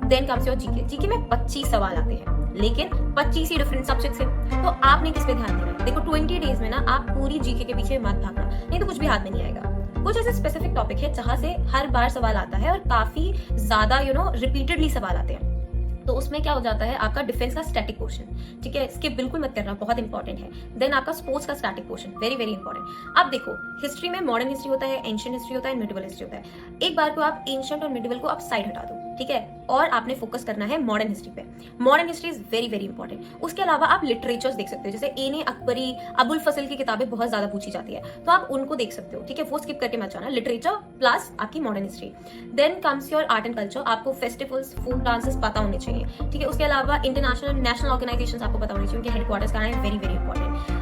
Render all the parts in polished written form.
Then comes your GK. GK में 25 सवाल आते हैं, लेकिन 25 ही डिफरेंट सब्जेक्ट से। तो आपने किस पे ध्यान देना है? देखो 20 डेज में ना आप पूरी जीके के पीछे मत भागना, नहीं तो कुछ भी हाथ में नहीं आएगा। कुछ ऐसे स्पेसिफिक टॉपिक है जहां से हर बार सवाल आता है और काफी ज्यादा रिपीटेडली सवाल आते हैं। तो उसमें क्या हो जाता है, आपका डिफेंस का स्टैटिक पोर्शन, ठीक है, इसके बिल्कुल मत करना, बहुत इंपॉर्टेंट है। देन आपका स्पोर्ट्स का static portion, very very important. अब देखो हिस्ट्री में मॉडर्न हिस्ट्री होता है, एंशिएंट हिस्ट्री होता है, मिडिवल हिस्ट्री होता है। एक बार को आप एंशिएंट और मिडिवल को आप साइड हटा दो, ठीक है, और आपने फोकस करना है मॉडर्न हिस्ट्री पे। Modern history is very very important. उसके अलावा आप लिटरेचर्स देख सकते हो, जैसे एने अकबरी, अबुल फजल की किताबें बहुत ज्यादा पूछी जाती है, तो आप उनको देख सकते हो, ठीक है, वो स्किप करके मत जाना। लिटरेचर प्लस आपकी modern history. Then comes your art and culture, आपको फेस्टिवल्स, फोक डांसेस पता होने चाहिए, ठीक है। उसके अलावा इंटरनेशनल नेशनल ऑर्गेनाइजेशंस आपको पता होनी चाहिए, उनके हेडक्वार्टर्स कहाँ है, वेरी वेरी इंपॉर्टेंट।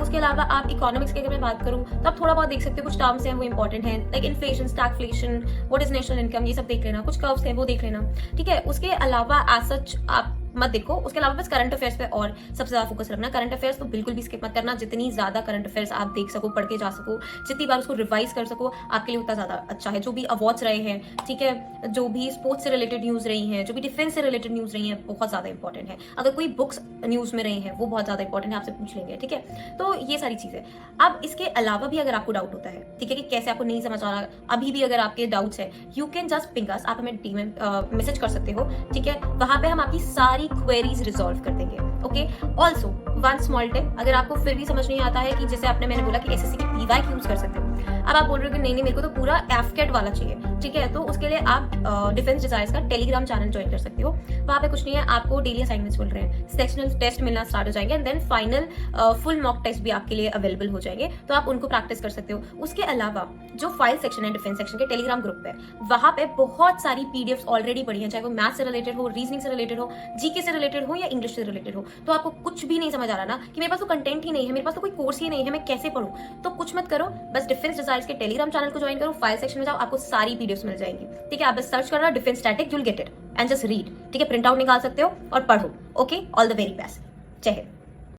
उसके अलावा आप इकोनॉमिक्स की अगर मैं बात करूँ तो आप थोड़ा बहुत देख सकते हो, कुछ टर्म्स हैं वो इंपॉर्टेंट हैं, like inflation, stagflation, what is national income, ये सब देख लेना। कुछ कर्व्स हैं वो देख लेना, ठीक है। उसके अलावा एज सच आप मत देखो। उसके अलावा बस करंट अफेयर्स पे और सबसे ज्यादा फोकस रखना। करंट अफेयर्स तो बिल्कुल भी स्किप मत करना, जितनी ज्यादा करंट अफेयर्स आप देख सको, पढ़ के जा सको, जितनी बार उसको रिवाइज कर सको, आपके लिए उतना ज्यादा अच्छा है। जो भी अवार्ड्स रहे हैं, ठीक है, जो भी स्पोर्ट्स से रिलेटेड न्यूज रही हैं, जो भी डिफेंस से रिलेटेड न्यूज रही हैं, बहुत ज्यादा इंपॉर्टेंट है। अगर कोई बुक्स न्यूज में रही हैं वो बहुत ज्यादा इंपॉर्टेंट है, आपसे पूछ लेंगे, ठीक है। तो ये सारी चीजें। अब इसके अलावा भी अगर आपको डाउट होता है, ठीक है, कि कैसे आपको नहीं समझ आ रहा, अभी भी अगर आपके डाउट्स है, यू कैन जस्ट पिंग अस, आप हमें डीएम मैसेज कर सकते हो, ठीक है। वहां पे हम आपकी सारी क्वेरीज रिजॉल्व कर देंगे, okay. Also one small tip, अगर आपको फिर भी समझ नहीं आता है कि जैसे मैंने बोला कि एसएससी की पीवाईक्यू यूज कर सकते हो, अब आप बोल रहे हो कि नहीं मेरे को तो पूरा एफकेट वाला चाहिए, ठीक है, तो उसके लिए आप डिफेंस डिजायर्स का टेलीग्राम चैनल ज्वाइन कर सकते हो। वहां पे कुछ नहीं है, आपको डेली असाइनमेंट्स मिल रहे हैं, सेक्शनल टेस्ट मिलना स्टार्ट हो जाएंगे, and then final full mock test भी आपके लिए अवेलेबल हो जाएंगे, तो आप उनको प्रैक्टिस कर सकते हो। उसके अलावा जो फाइल सेक्शन है डिफेंस सेक्शन के टेलीग्राम ग्रुप पे, वहां पे बहुत सारी पीडीएफ्स ऑलरेडी पड़ी हैं, चाहे वो मैथ से रिलेटेड हो, रीजनिंग से रिलेटेड हो, जीके से रिलेटेड हो या इंग्लिश से रिलेटेड हो। तो आपको कुछ भी नहीं समझ आ रहा ना कि मेरे पास तो कंटेंट ही नहीं है, मेरे पास तो कोई कोर्स ही नहीं है, मैं कैसे पढ़ूं, तो कुछ मत करो, बस डिफेंस डिजायर्स के टेलीग्राम चैनल को ज्वाइन करो, फाइल सेक्शन में जाओ, आपको सारी पीडीएफ्स मिल जाएंगी, ठीक है। आप बस सर्च करना defence static, you will get it and just read, ठीक है, प्रिंट आउट निकाल सकते हो और पढ़ो, okay. All the very best, जय हिंद।